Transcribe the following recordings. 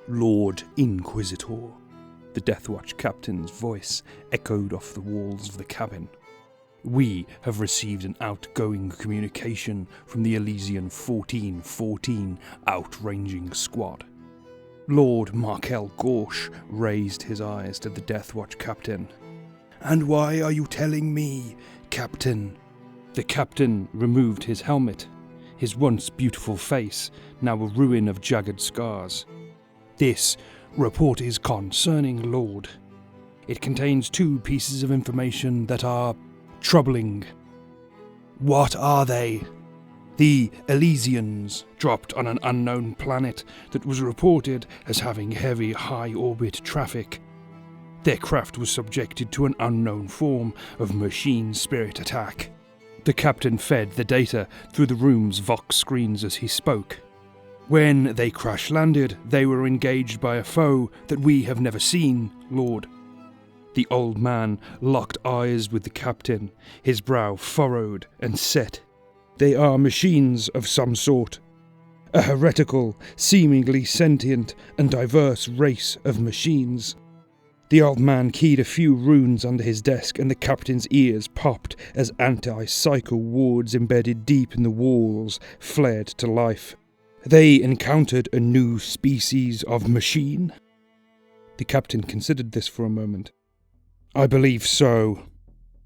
Lord Inquisitor. The Deathwatch captain's voice echoed off the walls of the cabin. We have received an outgoing communication from the Elysian 1414 outranging squad. Lord Markel Gorsh raised his eyes to the Deathwatch captain. "And why are you telling me, Captain?" The captain removed his helmet, his once beautiful face now a ruin of jagged scars. "This report is concerning, Lord. It contains 2 pieces of information that are troubling." "What are they?" "The Elysians dropped on an unknown planet that was reported as having heavy high-orbit traffic. Their craft was subjected to an unknown form of machine spirit attack." The captain fed the data through the room's Vox screens as he spoke. "When they crash-landed, they were engaged by a foe that we have never seen, Lord." The old man locked eyes with the captain, his brow furrowed and set. "They are machines of some sort. A heretical, seemingly sentient and diverse race of machines." The old man keyed a few runes under his desk, and the captain's ears popped as anti-psycho wards embedded deep in the walls flared to life. "They encountered a new species of machine?" The captain considered this for a moment. "I believe so.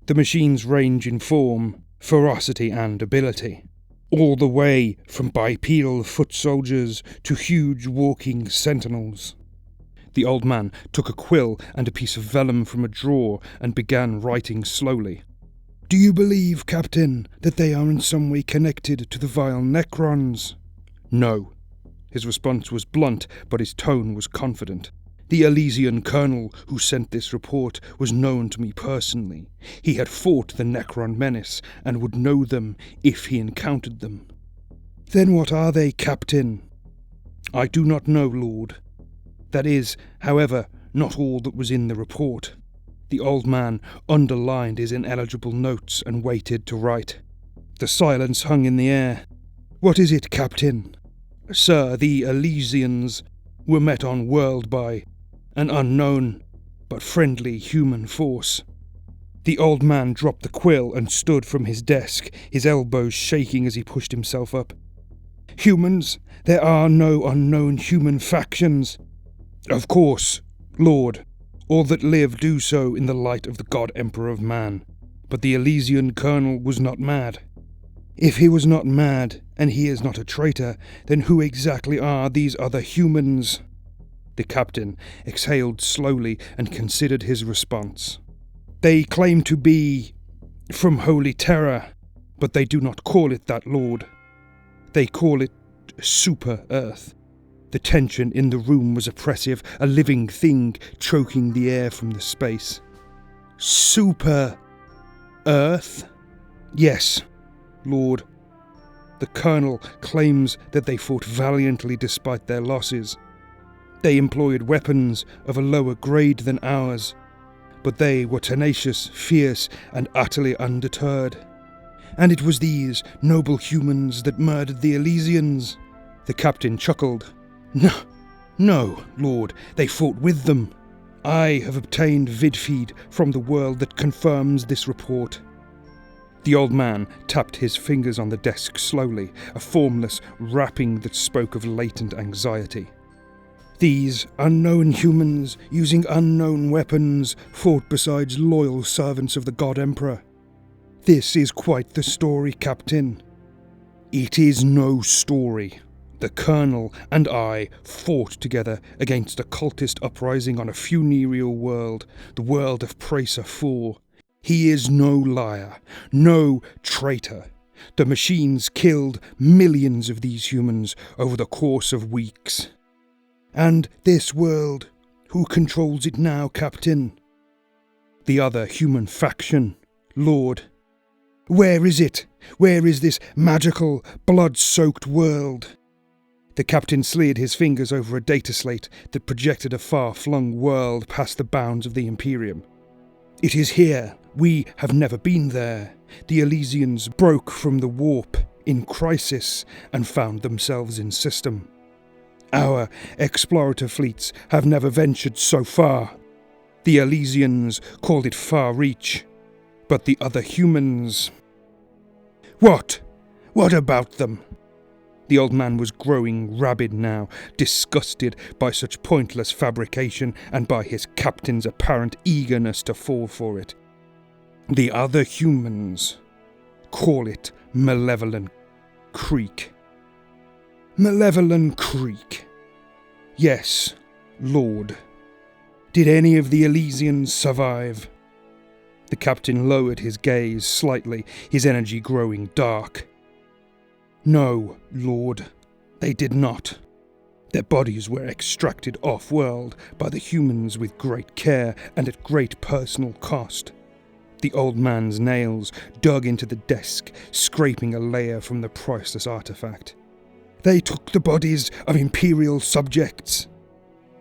The machines range in form, ferocity and ability, all the way from bipedal foot soldiers to huge walking sentinels." The old man took a quill and a piece of vellum from a drawer and began writing slowly. "Do you believe, Captain, that they are in some way connected to the vile Necrons?" "No." His response was blunt, but his tone was confident. "The Elysian colonel who sent this report was known to me personally. He had fought the Necron menace and would know them if he encountered them." "Then what are they, Captain?" "I do not know, Lord. That is, however, not all that was in the report." The old man underlined his ineligible notes and waited to write. The silence hung in the air. "What is it, Captain?" "Sir, the Elysians were met on world by an unknown but friendly human force." The old man dropped the quill and stood from his desk, his elbows shaking as he pushed himself up. "Humans? There are no unknown human factions." "Of course, Lord. All that live do so in the light of the God Emperor of Man. But the Elysian colonel was not mad." "If he was not mad, and he is not a traitor, then who exactly are these other humans?" The captain exhaled slowly and considered his response. "They claim to be from Holy Terra, but they do not call it that, Lord. They call it Super Earth." The tension in the room was oppressive, a living thing choking the air from the space. "Super Earth?" "Yes, Lord. The colonel claims that they fought valiantly despite their losses. They employed weapons of a lower grade than ours, but they were tenacious, fierce, and utterly undeterred. And it was these noble humans that murdered the Elysians." The captain chuckled. No, Lord, they fought with them. I have obtained vidfeed from the world that confirms this report." The old man tapped his fingers on the desk slowly, a formless rapping that spoke of latent anxiety. "These unknown humans, using unknown weapons, fought beside loyal servants of the God Emperor. This is quite the story, Captain." "It is no story. The Colonel and I fought together against a cultist uprising on a funereal world, the world of Praetor 4. He is no liar, no traitor. The machines killed millions of these humans over the course of weeks." "And this world, who controls it now, Captain?" "The other human faction, Lord." "Where is it? Where is this magical, blood-soaked world?" The captain slid his fingers over a data slate that projected a far-flung world past the bounds of the Imperium. "It is here. We have never been there. The Elysians broke from the warp in crisis and found themselves in system. Our explorator fleets have never ventured so far. The Elysians called it far reach, but the other humans... What? What about them? The old man was growing rabid now, disgusted by such pointless fabrication and by his captain's apparent eagerness to fall for it. The other humans call it Malevolent Creek. Malevolent Creek. Yes, Lord. Did any of the Elysians survive? The captain lowered his gaze slightly, his energy growing dark. No, Lord, they did not. Their bodies were extracted off-world by the humans with great care and at great personal cost. The old man's nails dug into the desk, scraping a layer from the priceless artifact. They took the bodies of Imperial subjects.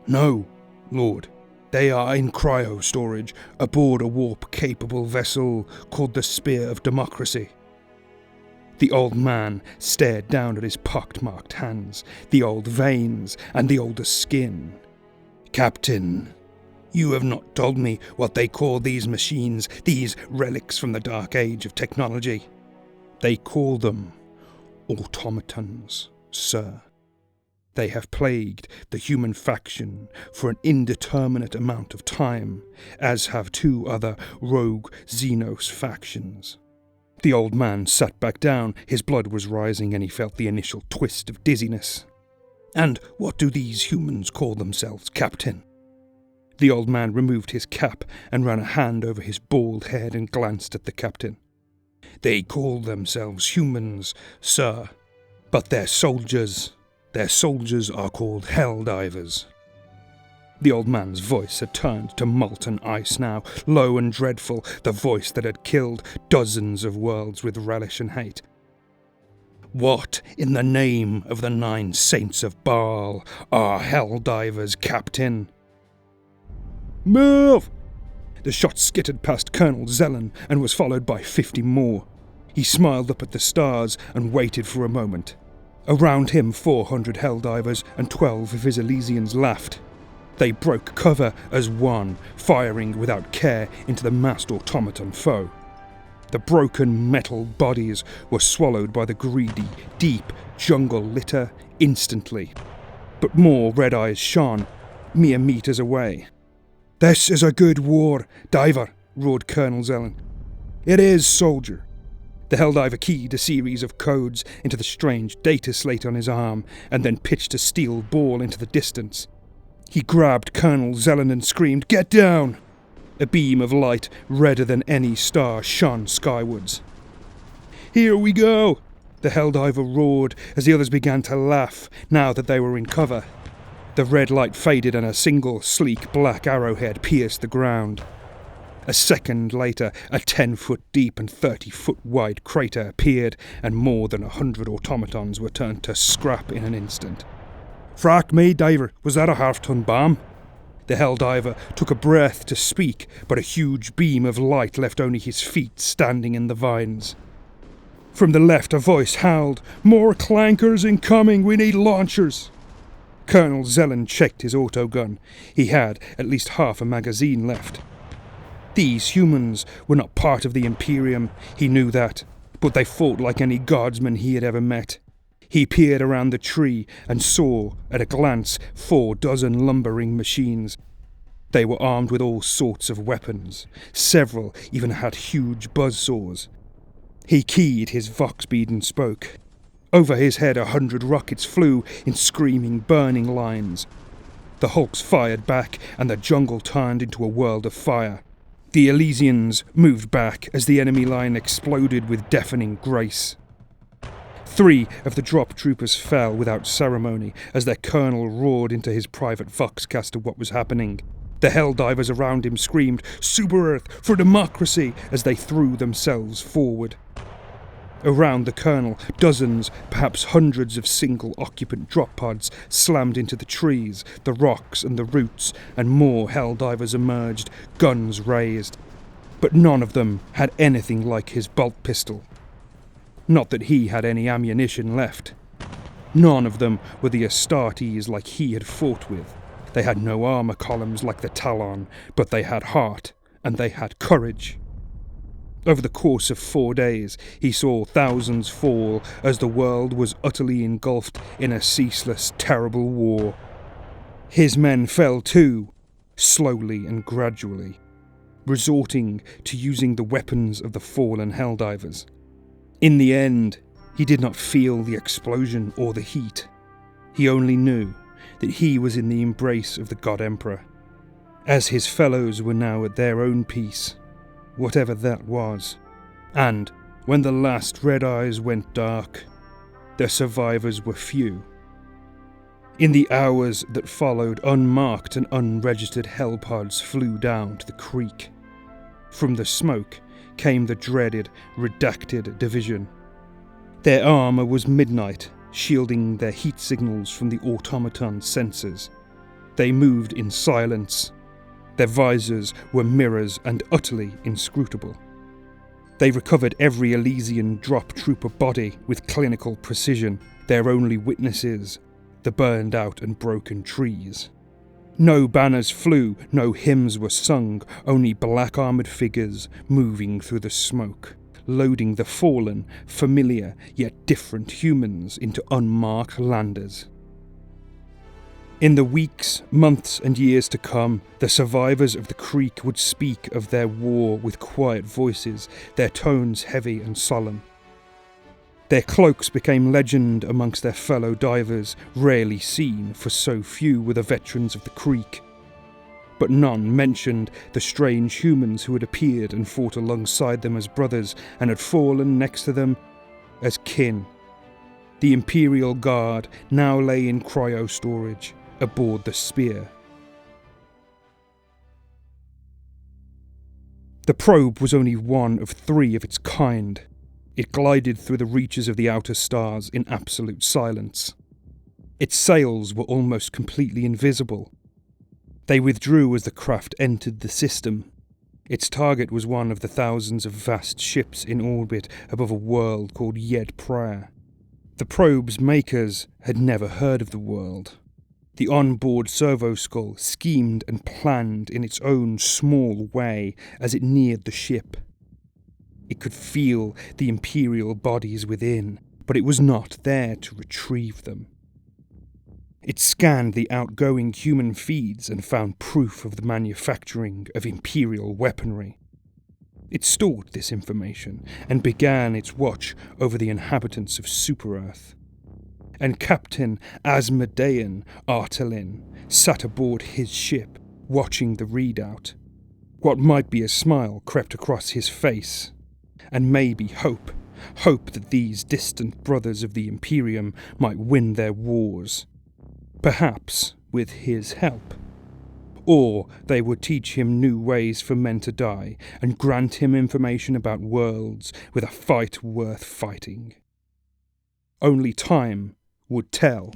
No, Lord. They are in cryo-storage aboard a warp-capable vessel called the Spear of Democracy. The old man stared down at his pockmarked hands, the old veins, and the older skin. Captain, you have not told me what they call these machines, these relics from the dark age of technology. They call them automatons, sir. They have plagued the human faction for an indeterminate amount of time, as have 2 other rogue Xenos factions. The old man sat back down, his blood was rising and he felt the initial twist of dizziness. And what do these humans call themselves, Captain? The old man removed his cap and ran a hand over his bald head and glanced at the captain. They call themselves humans, sir, but their soldiers are called Helldivers. The old man's voice had turned to molten ice now, low and dreadful, the voice that had killed dozens of worlds with relish and hate. What, in the name of the 9 saints of Baal, are Helldivers, Captain? Move! The shot skittered past Colonel Zelen and was followed by 50 more. He smiled up at the stars and waited for a moment. Around him 400 Helldivers and 12 of his Elysians laughed. They broke cover as one, firing without care into the massed automaton foe. The broken metal bodies were swallowed by the greedy, deep jungle litter instantly. But more red eyes shone, mere meters away. "This is a good war, diver," roared Colonel Zelen. "It is, soldier." The Helldiver keyed a series of codes into the strange data slate on his arm and then pitched a steel ball into the distance. He grabbed Colonel Zelen and screamed, "Get down!" A beam of light, redder than any star, shone skywards. "Here we go!" the Helldiver roared as the others began to laugh now that they were in cover. The red light faded and a single sleek black arrowhead pierced the ground. A second later, a 10-foot deep and 30-foot wide crater appeared, and more than 100 automatons were turned to scrap in an instant. "Frack me, diver, was that a half-ton bomb?" The Helldiver took a breath to speak, but a huge beam of light left only his feet standing in the vines. From the left, a voice howled, "More clankers incoming, we need launchers!" Colonel Zelen checked his autogun. He had at least half a magazine left. These humans were not part of the Imperium, he knew that, but they fought like any guardsmen he had ever met. He peered around the tree and saw, at a glance, 4 dozen lumbering machines. They were armed with all sorts of weapons. Several even had huge buzzsaws. He keyed his vox bead and spoke. Over his head 100 rockets flew in screaming, burning lines. The hulks fired back, and the jungle turned into a world of fire. The Elysians moved back as the enemy line exploded with deafening grace. 3 of the drop troopers fell without ceremony as their colonel roared into his private voxcast of what was happening. The Helldivers around him screamed, "Super Earth, for democracy!" as they threw themselves forward. Around the colonel, dozens, perhaps hundreds of single-occupant drop pods slammed into the trees, the rocks and the roots, and more Helldivers emerged, guns raised. But none of them had anything like his bolt pistol. Not that he had any ammunition left. None of them were the Astartes like he had fought with. They had no armour columns like the Talon, but they had heart, and they had courage. Over the course of 4 days, he saw thousands fall as the world was utterly engulfed in a ceaseless, terrible war. His men fell too, slowly and gradually, resorting to using the weapons of the fallen Helldivers. In the end, he did not feel the explosion or the heat. He only knew that he was in the embrace of the God Emperor, as his fellows were now at their own peace, whatever that was. And when the last red eyes went dark, the survivors were few. In the hours that followed, unmarked and unregistered hellpods flew down to the creek. From the smoke came the dreaded, redacted division. Their armour was midnight, shielding their heat signals from the automaton sensors. They moved in silence. Their visors were mirrors and utterly inscrutable. They recovered every Elysian drop trooper body with clinical precision, their only witnesses, the burned out and broken trees. No banners flew, no hymns were sung, only black-armoured figures moving through the smoke, loading the fallen, familiar yet different humans into unmarked landers. In the weeks, months and years to come, the survivors of the creek would speak of their war with quiet voices, their tones heavy and solemn. Their cloaks became legend amongst their fellow divers, rarely seen, for so few were the veterans of the creek. But none mentioned the strange humans who had appeared and fought alongside them as brothers and had fallen next to them as kin. The Imperial Guard now lay in cryo-storage aboard the Spear. The probe was only one of 3 of its kind. It glided through the reaches of the outer stars in absolute silence. Its sails were almost completely invisible. They withdrew as the craft entered the system. Its target was one of the thousands of vast ships in orbit above a world called Yed Prayer. The probe's makers had never heard of the world. The onboard servo-skull schemed and planned in its own small way as it neared the ship. It could feel the Imperial bodies within, but it was not there to retrieve them. It scanned the outgoing human feeds and found proof of the manufacturing of Imperial weaponry. It stored this information and began its watch over the inhabitants of Super-Earth. And Captain Asmodean Artelin sat aboard his ship, watching the readout. What might be a smile crept across his face, and maybe hope that these distant brothers of the Imperium might win their wars. Perhaps with his help. Or they would teach him new ways for men to die, and grant him information about worlds with a fight worth fighting. Only time would tell.